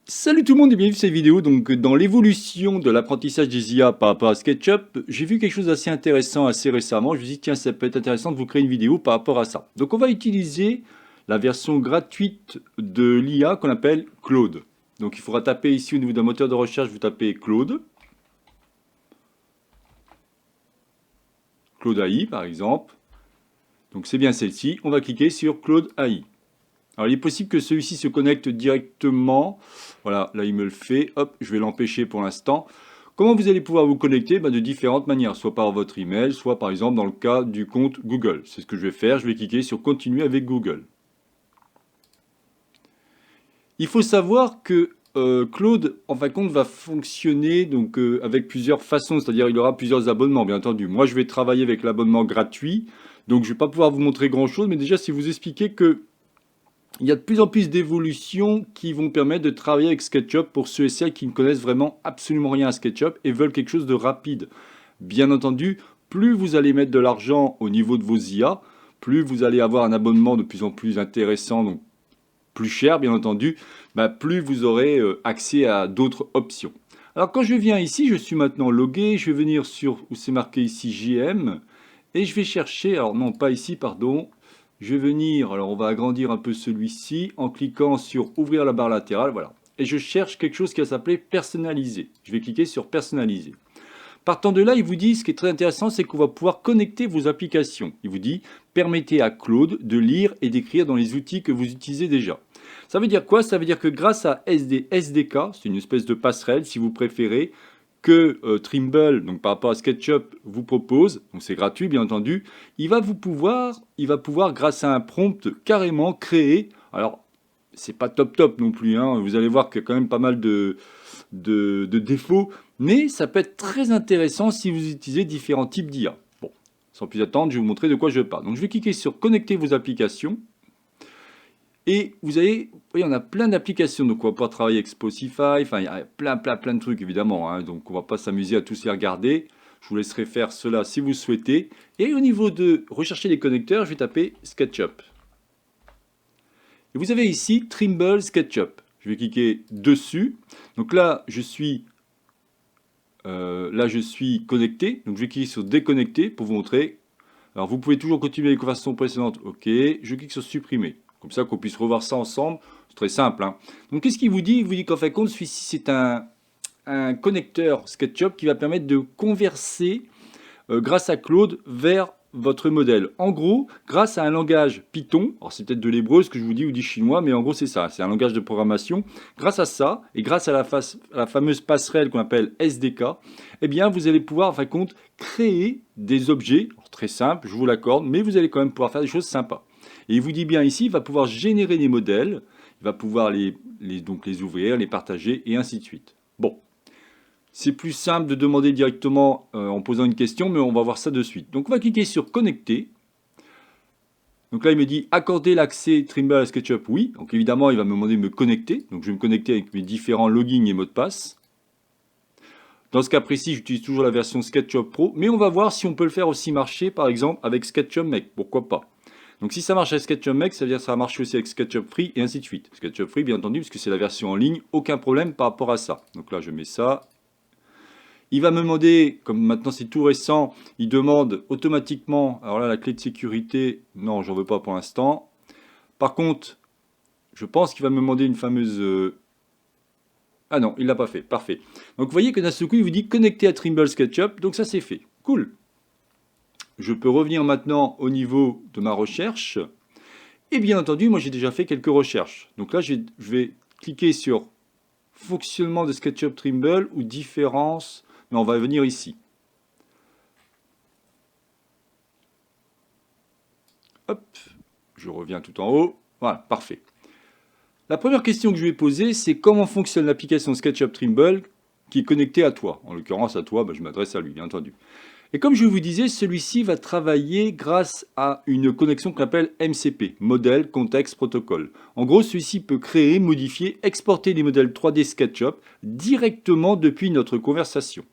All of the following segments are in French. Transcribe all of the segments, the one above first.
Salut tout le monde et bienvenue sur cette vidéo. Donc, dans l'évolution de l'apprentissage des IA par rapport à SketchUp, j'ai vu quelque chose d'assez intéressant assez récemment. Je me suis dit, tiens, ça peut être intéressant de vous créer une vidéo par rapport à ça. Donc, on va utiliser la version gratuite de l'IA qu'on appelle Claude. Donc, il faudra taper ici au niveau d'un moteur de recherche, vous tapez Claude. Claude AI, par exemple. Donc, c'est bien celle-ci. On va cliquer sur Claude AI. Alors, il est possible que celui-ci se connecte directement. Voilà, là, il me le fait. Hop, je vais l'empêcher pour l'instant. Comment vous allez pouvoir vous connecter? De différentes manières, soit par votre email, soit par exemple dans le cas du compte Google. C'est ce que je vais faire. Je vais cliquer sur Continuer avec Google. Il faut savoir que Claude, en fin de compte, va fonctionner donc, avec plusieurs façons, c'est-à-dire il aura plusieurs abonnements, bien entendu. Moi, je vais travailler avec l'abonnement gratuit, donc je ne vais pas pouvoir vous montrer grand-chose, mais déjà, si vous expliquez que il y a de plus en plus d'évolutions qui vont permettre de travailler avec SketchUp pour ceux et celles qui ne connaissent vraiment absolument rien à SketchUp et veulent quelque chose de rapide. Bien entendu, plus vous allez mettre de l'argent au niveau de vos IA, plus vous allez avoir un abonnement de plus en plus intéressant, donc plus cher bien entendu, plus vous aurez accès à d'autres options. Alors quand je viens ici, je suis maintenant logué, je vais venir sur où c'est marqué ici JM et je vais chercher, alors non pas ici pardon, je vais venir, alors on va agrandir un peu celui-ci en cliquant sur ouvrir la barre latérale, voilà. Et je cherche quelque chose qui va s'appeler personnaliser. Je vais cliquer sur personnaliser. Partant de là, il vous dit, ce qui est très intéressant, c'est qu'on va pouvoir connecter vos applications. Il vous dit, permettez à Claude de lire et d'écrire dans les outils que vous utilisez déjà. Ça veut dire quoi? Ça veut dire que grâce à SDK, c'est une espèce de passerelle si vous préférez, que Trimble, donc par rapport à SketchUp, vous propose, donc c'est gratuit bien entendu, il va pouvoir grâce à un prompt carrément créer, alors c'est pas top non plus, hein, vous allez voir qu'il y a quand même pas mal de défauts, mais ça peut être très intéressant si vous utilisez différents types d'IA. Bon, sans plus attendre, je vais vous montrer de quoi je parle. Donc je vais cliquer sur connecter vos applications. Et vous voyez, on a plein d'applications, donc on va pouvoir travailler avec Spotify, enfin il y a plein de trucs évidemment, hein, donc on va pas s'amuser à tous les regarder. Je vous laisserai faire cela si vous souhaitez. Et au niveau de rechercher les connecteurs, je vais taper SketchUp. Et vous avez ici Trimble SketchUp. Je vais cliquer dessus. Donc là, je suis connecté. Donc je vais cliquer sur déconnecter pour vous montrer. Alors vous pouvez toujours continuer les conversations précédentes. Ok. Je clique sur supprimer. Comme ça qu'on puisse revoir ça ensemble. C'est très simple, hein. Donc qu'est-ce qu'il vous dit? Il vous dit qu'en fin de compte, celui-ci c'est un connecteur SketchUp qui va permettre de converser grâce à Claude vers votre modèle. En gros, grâce à un langage Python, alors c'est peut-être de l'hébreu ce que je vous dis ou du chinois, mais en gros c'est ça, c'est un langage de programmation. Grâce à ça, et grâce à la fameuse passerelle qu'on appelle SDK, eh bien vous allez pouvoir en fin de compte créer des objets, alors, très simples, je vous l'accorde, mais vous allez quand même pouvoir faire des choses sympas. Et il vous dit bien ici, il va pouvoir générer des modèles, il va pouvoir donc les ouvrir, les partager, et ainsi de suite. Bon, c'est plus simple de demander directement en posant une question, mais on va voir ça de suite. Donc on va cliquer sur connecter. Donc là il me dit accorder l'accès Trimble à SketchUp, oui. Donc évidemment il va me demander de me connecter. Donc je vais me connecter avec mes différents logins et mots de passe. Dans ce cas précis, j'utilise toujours la version SketchUp Pro, mais on va voir si on peut le faire aussi marcher par exemple avec SketchUp Make, pourquoi pas. Donc si ça marche avec SketchUp Make, ça veut dire que ça va marcher aussi avec SketchUp Free et ainsi de suite. SketchUp Free bien entendu, parce que c'est la version en ligne, aucun problème par rapport à ça. Donc là je mets ça. Il va me demander, comme maintenant c'est tout récent, il demande automatiquement, alors là la clé de sécurité, non j'en veux pas pour l'instant. Par contre, je pense qu'il va me demander une fameuse... Ah non, il l'a pas fait, parfait. Donc vous voyez que d'un seul coup il vous dit connecter à Trimble SketchUp, donc ça c'est fait, cool. Je peux revenir maintenant au niveau de ma recherche. Et bien entendu, moi j'ai déjà fait quelques recherches. Donc là je vais cliquer sur fonctionnement de SketchUp Trimble ou différence. Mais on va venir ici. Hop, je reviens tout en haut. Voilà, parfait. La première question que je vais poser, c'est comment fonctionne l'application SketchUp Trimble qui est connectée à toi. En l'occurrence, à toi, je m'adresse à lui, bien entendu. Et comme je vous disais, celui-ci va travailler grâce à une connexion qu'on appelle MCP, Model Context Protocol. En gros, celui-ci peut créer, modifier, exporter des modèles 3D SketchUp directement depuis notre conversation,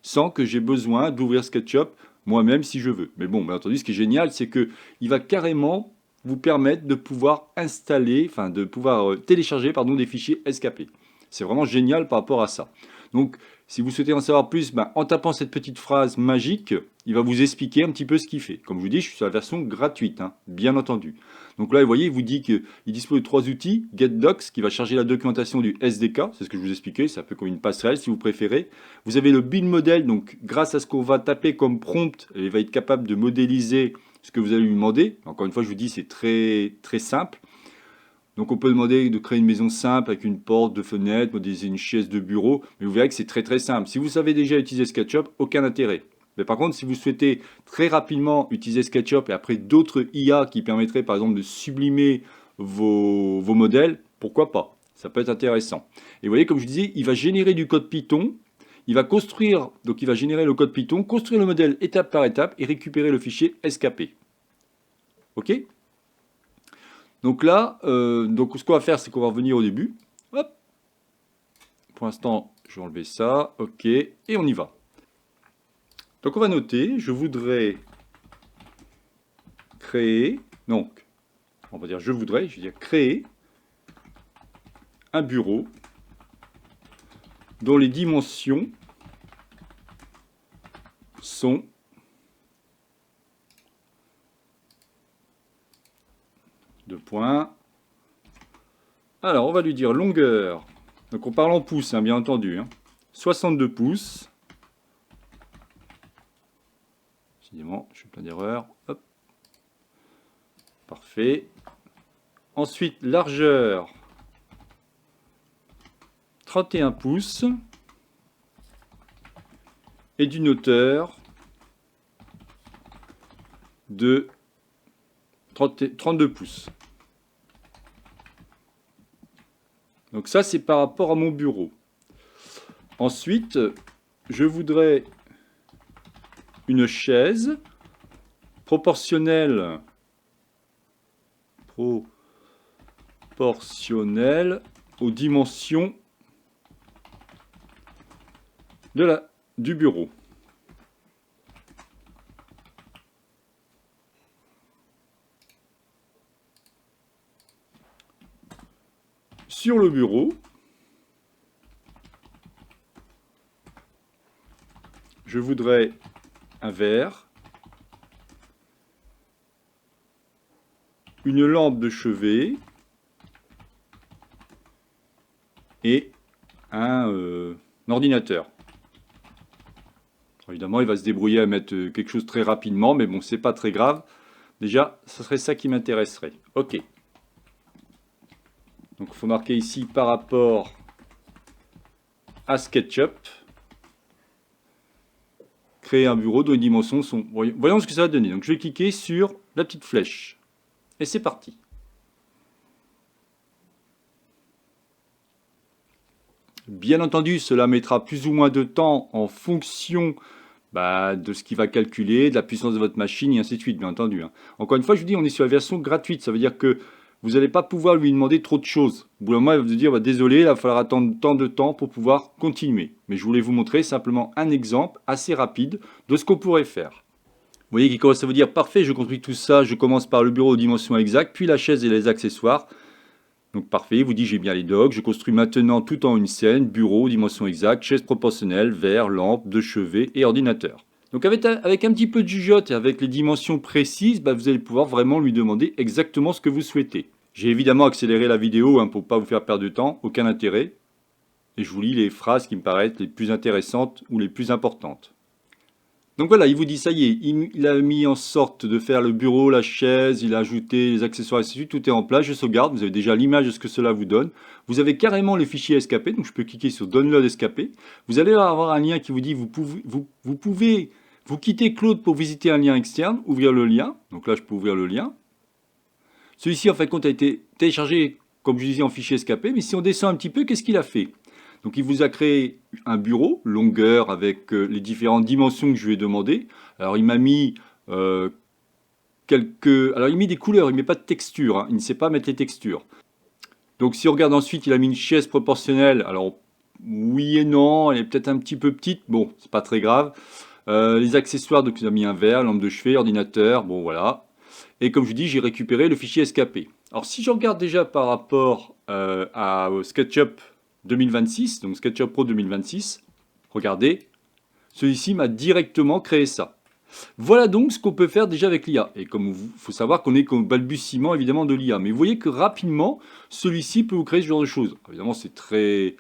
sans que j'ai besoin d'ouvrir SketchUp moi-même si je veux. Mais bon, bien entendu, ce qui est génial, c'est qu'il va carrément vous permettre de pouvoir installer, enfin de pouvoir télécharger pardon, des fichiers SKP. C'est vraiment génial par rapport à ça. Donc si vous souhaitez en savoir plus, en tapant cette petite phrase magique, il va vous expliquer un petit peu ce qu'il fait. Comme je vous dis, je suis sur la version gratuite, hein, bien entendu. Donc là, vous voyez, il vous dit qu'il dispose de 3 outils. GetDocs, qui va charger la documentation du SDK, c'est ce que je vous expliquais, c'est un peu comme une passerelle si vous préférez. Vous avez le build model, donc grâce à ce qu'on va taper comme prompt, il va être capable de modéliser ce que vous allez lui demander. Encore une fois, je vous dis, c'est très, très simple. Donc on peut demander de créer une maison simple avec une porte, deux fenêtres, modéliser une chaise de bureau, mais vous verrez que c'est très très simple. Si vous savez déjà utiliser SketchUp, aucun intérêt. Mais par contre, si vous souhaitez très rapidement utiliser SketchUp et après d'autres IA qui permettraient par exemple de sublimer vos modèles, pourquoi pas? Ça peut être intéressant. Et vous voyez, comme je disais, il va générer du code Python, il va construire, donc il va générer le code Python, construire le modèle étape par étape et récupérer le fichier SKP. Ok? Donc là, donc ce qu'on va faire, c'est qu'on va revenir au début. Hop. Pour l'instant, je vais enlever ça. Ok. Et on y va. Donc on va noter, je voudrais créer, donc, on va dire je vais dire créer un bureau dont les dimensions sont deux points. Alors, on va lui dire longueur. Donc, on parle en pouces, hein, bien entendu. 62 pouces. Décidément, je fais plein d'erreurs. Hop. Parfait. Ensuite, largeur. 31 pouces. Et d'une hauteur de 32 pouces. Donc ça, c'est par rapport à mon bureau. Ensuite, je voudrais une chaise proportionnelle aux dimensions du bureau. Sur le bureau, je voudrais un verre, une lampe de chevet et un ordinateur. Évidemment, il va se débrouiller à mettre quelque chose très rapidement, mais bon, c'est pas très grave. Déjà, ce serait ça qui m'intéresserait. Ok. Donc, il faut marquer ici par rapport à SketchUp. Créer un bureau dont les dimensions sont... Voyons ce que ça va donner. Donc, je vais cliquer sur la petite flèche. Et c'est parti. Bien entendu, cela mettra plus ou moins de temps en fonction de ce qu'il va calculer, de la puissance de votre machine, et ainsi de suite, bien entendu. Encore une fois, je vous dis, on est sur la version gratuite. Ça veut dire que vous n'allez pas pouvoir lui demander trop de choses. Au bout d'un moment, il va vous dire, désolé, il va falloir attendre tant de temps pour pouvoir continuer. Mais je voulais vous montrer simplement un exemple assez rapide de ce qu'on pourrait faire. Vous voyez qu'il commence à vous dire, parfait, je construis tout ça, je commence par le bureau aux dimensions exactes, puis la chaise et les accessoires. Donc parfait, il vous dit j'ai bien les docs, je construis maintenant tout en une scène, bureau, dimensions exactes, chaise proportionnelle, verre, lampe, de chevet et ordinateur. Donc avec un petit peu de jugeote et avec les dimensions précises, vous allez pouvoir vraiment lui demander exactement ce que vous souhaitez. J'ai évidemment accéléré la vidéo pour ne pas vous faire perdre de temps, aucun intérêt. Et je vous lis les phrases qui me paraissent les plus intéressantes ou les plus importantes. Donc voilà, il vous dit, ça y est, il a mis en sorte de faire le bureau, la chaise, il a ajouté les accessoires, et ainsi de suite, tout est en place, je sauvegarde, vous avez déjà l'image de ce que cela vous donne. Vous avez carrément les fichiers SKP, donc je peux cliquer sur Download SKP. Vous allez avoir un lien qui vous dit, vous quittez Claude pour visiter un lien externe, ouvrir le lien. Donc là, je peux ouvrir le lien. Celui-ci, en fin de compte, a été téléchargé, comme je disais, en fichier SKP, mais si on descend un petit peu, qu'est-ce qu'il a fait ? Donc il vous a créé un bureau, longueur avec les différentes dimensions que je lui ai demandé. Alors il m'a mis Alors il met des couleurs, il ne met pas de texture, il ne sait pas mettre les textures. Donc si on regarde ensuite, il a mis une chaise proportionnelle. Alors oui et non, elle est peut-être un petit peu petite, bon, c'est pas très grave. Les accessoires, donc il a mis un verre, lampe de chevet, ordinateur, bon voilà. Et comme je vous dis, j'ai récupéré le fichier SKP. Alors si je regarde déjà par rapport au SketchUp 2026, donc SketchUp Pro 2026, regardez, celui-ci m'a directement créé ça. Voilà donc ce qu'on peut faire déjà avec l'IA. Et comme il faut savoir qu'on est qu'au balbutiement évidemment de l'IA. Mais vous voyez que rapidement, celui-ci peut vous créer ce genre de choses. Évidemment, c'est très...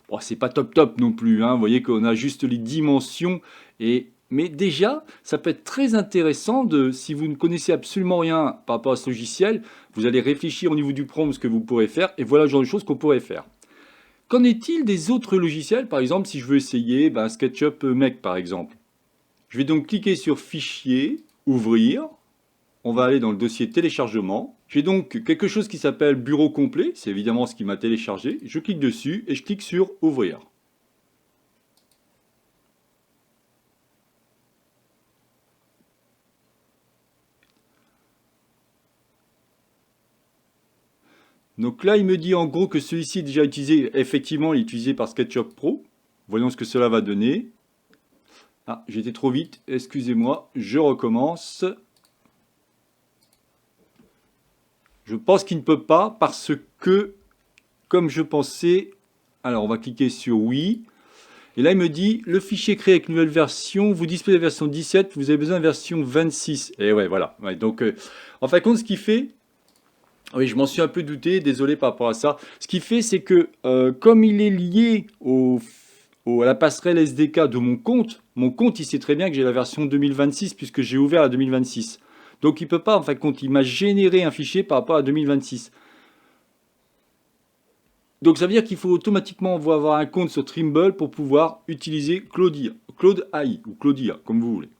Bon, c'est pas top top non plus. Hein. Vous voyez qu'on a juste les dimensions. Mais déjà, ça peut être très intéressant si vous ne connaissez absolument rien par rapport à ce logiciel, vous allez réfléchir au niveau du prompt ce que vous pourrez faire. Et voilà le genre de choses qu'on pourrait faire. Qu'en est-il des autres logiciels? Par exemple, si je veux essayer SketchUp Mech par exemple. Je vais donc cliquer sur Fichier, Ouvrir. On va aller dans le dossier Téléchargement. J'ai donc quelque chose qui s'appelle Bureau complet. C'est évidemment ce qui m'a téléchargé. Je clique dessus et je clique sur Ouvrir. Donc là, il me dit en gros que celui-ci est déjà utilisé. Effectivement, il est utilisé par SketchUp Pro. Voyons ce que cela va donner. Ah, j'ai été trop vite. Excusez-moi, je recommence. Je pense qu'il ne peut pas parce que, comme je pensais, alors on va cliquer sur oui. Et là, il me dit, le fichier créé avec une nouvelle version, vous disposez de la version 17, vous avez besoin de la version 26. Et ouais, voilà. Ouais, donc, en fin de compte, ce qu'il fait, oui, je m'en suis un peu douté, désolé par rapport à ça. Ce qu'il fait, c'est que, comme il est lié à la passerelle SDK de mon compte, il sait très bien que j'ai la version 2026 puisque j'ai ouvert la 2026. Donc il ne peut pas, en fin de compte, il m'a généré un fichier par rapport à 2026. Donc ça veut dire qu'il faut automatiquement avoir un compte sur Trimble pour pouvoir utiliser Claude AI ou Claude IA, comme vous voulez.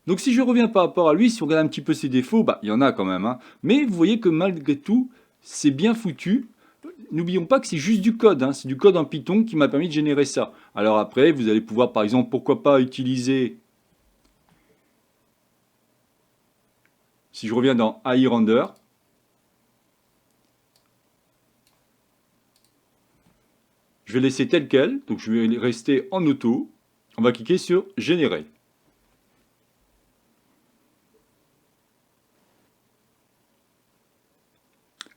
Donc si je reviens par rapport à lui, si on regarde un petit peu ses défauts, il y en a quand même. Hein. Mais vous voyez que malgré tout, c'est bien foutu. N'oublions pas que c'est juste du code, hein. C'est du code en Python qui m'a permis de générer ça. Alors après, vous allez pouvoir par exemple, pourquoi pas utiliser, si je reviens dans AI Render, je vais laisser tel quel, donc je vais rester en auto, on va cliquer sur générer.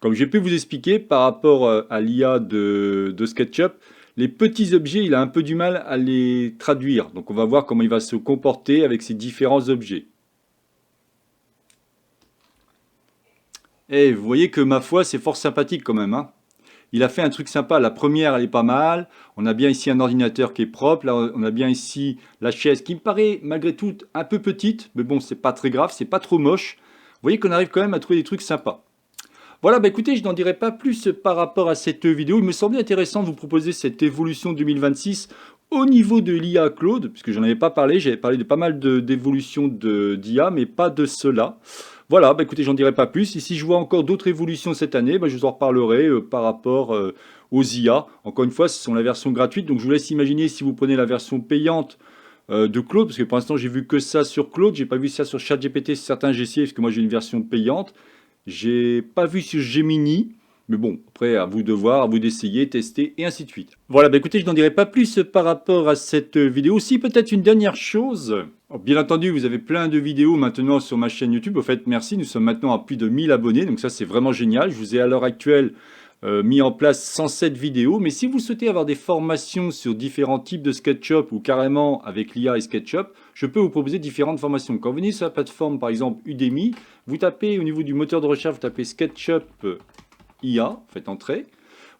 Comme j'ai pu vous expliquer par rapport à l'IA de SketchUp, les petits objets, il a un peu du mal à les traduire. Donc on va voir comment il va se comporter avec ces différents objets. Et vous voyez que ma foi, c'est fort sympathique quand même. Hein. Il a fait un truc sympa. La première, elle est pas mal. On a bien ici un ordinateur qui est propre. Là, on a bien ici la chaise qui me paraît malgré tout un peu petite. Mais bon, c'est pas très grave, c'est pas trop moche. Vous voyez qu'on arrive quand même à trouver des trucs sympas. Voilà, écoutez, je n'en dirai pas plus par rapport à cette vidéo. Il me semblait intéressant de vous proposer cette évolution 2026 au niveau de l'IA Claude, puisque j'en avais pas parlé. J'avais parlé de pas mal d'évolutions d'IA, mais pas de cela. Voilà, écoutez, j'en dirai pas plus. Et si je vois encore d'autres évolutions cette année, je vous en reparlerai par rapport aux IA. Encore une fois, ce sont la version gratuite, donc je vous laisse imaginer si vous prenez la version payante de Claude, parce que pour l'instant, j'ai vu que ça sur Claude. J'ai pas vu ça sur ChatGPT. Certains, j'ai essayé, parce que moi, j'ai une version payante. J'ai pas vu sur Gemini, mais bon, après à vous de voir, à vous d'essayer, tester et ainsi de suite. Voilà, écoutez, je n'en dirai pas plus par rapport à cette vidéo. Si peut-être une dernière chose, bien entendu, vous avez plein de vidéos maintenant sur ma chaîne YouTube. Au fait, merci, nous sommes maintenant à plus de 1000 abonnés, donc ça c'est vraiment génial. Je vous ai à l'heure actuelle mis en place 107 vidéos, mais si vous souhaitez avoir des formations sur différents types de SketchUp ou carrément avec l'IA et SketchUp, je peux vous proposer différentes formations. Quand vous venez sur la plateforme par exemple Udemy, vous tapez au niveau du moteur de recherche, vous tapez SketchUp IA, faites entrer,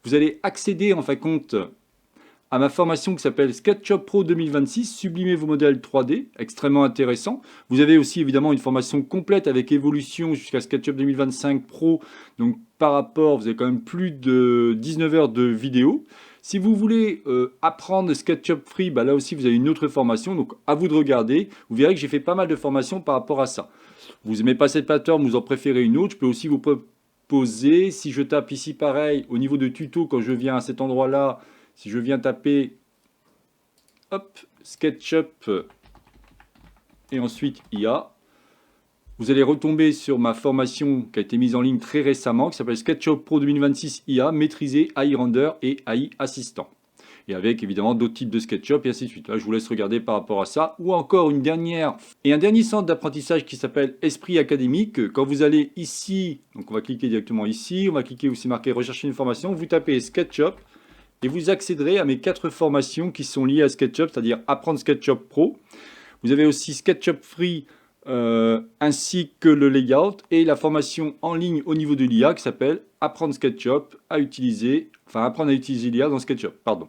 vous allez accéder en fin de compte à ma formation qui s'appelle SketchUp Pro 2026, sublimer vos modèles 3D, extrêmement intéressant. Vous avez aussi évidemment une formation complète avec évolution jusqu'à SketchUp 2025 Pro. Donc par rapport, vous avez quand même plus de 19 heures de vidéo. Si vous voulez apprendre SketchUp Free, là aussi vous avez une autre formation, donc à vous de regarder. Vous verrez que j'ai fait pas mal de formations par rapport à ça. Vous n'aimez pas cette plateforme, vous en préférez une autre, je peux aussi vous proposer, si je tape ici pareil, au niveau de tuto, quand je viens à cet endroit-là, si je viens taper hop, SketchUp et ensuite IA, vous allez retomber sur ma formation qui a été mise en ligne très récemment, qui s'appelle SketchUp Pro 2026 IA, maîtriser AI Render et AI Assistant. et avec évidemment d'autres types de SketchUp et ainsi de suite. Là, je vous laisse regarder par rapport à ça. Ou encore un dernier centre d'apprentissage qui s'appelle Esprit Académique. Quand vous allez ici, donc on va cliquer directement ici, on va cliquer où c'est marqué rechercher une formation, vous tapez SketchUp et vous accéderez à mes 4 formations qui sont liées à SketchUp, c'est-à-dire apprendre SketchUp Pro. Vous avez aussi SketchUp Free ainsi que le layout et la formation en ligne au niveau de l'IA qui s'appelle apprendre SketchUp à utiliser, apprendre à utiliser l'IA dans SketchUp, pardon.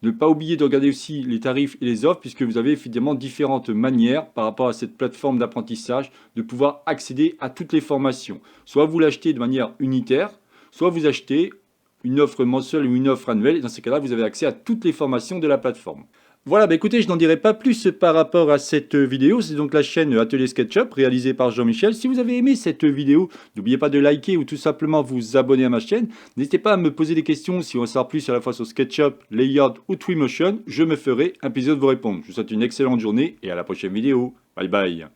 Ne pas oublier de regarder aussi les tarifs et les offres puisque vous avez évidemment différentes manières par rapport à cette plateforme d'apprentissage de pouvoir accéder à toutes les formations. Soit vous l'achetez de manière unitaire, soit vous achetez une offre mensuelle ou une offre annuelle et dans ces cas-là vous avez accès à toutes les formations de la plateforme. Voilà, écoutez, je n'en dirai pas plus par rapport à cette vidéo. C'est donc la chaîne Atelier SketchUp réalisée par Jean-Michel. Si vous avez aimé cette vidéo, n'oubliez pas de liker ou tout simplement vous abonner à ma chaîne. N'hésitez pas à me poser des questions si on sort plus à la fois sur SketchUp, Layout ou Twinmotion. Je me ferai un plaisir de vous répondre. Je vous souhaite une excellente journée et à la prochaine vidéo. Bye bye.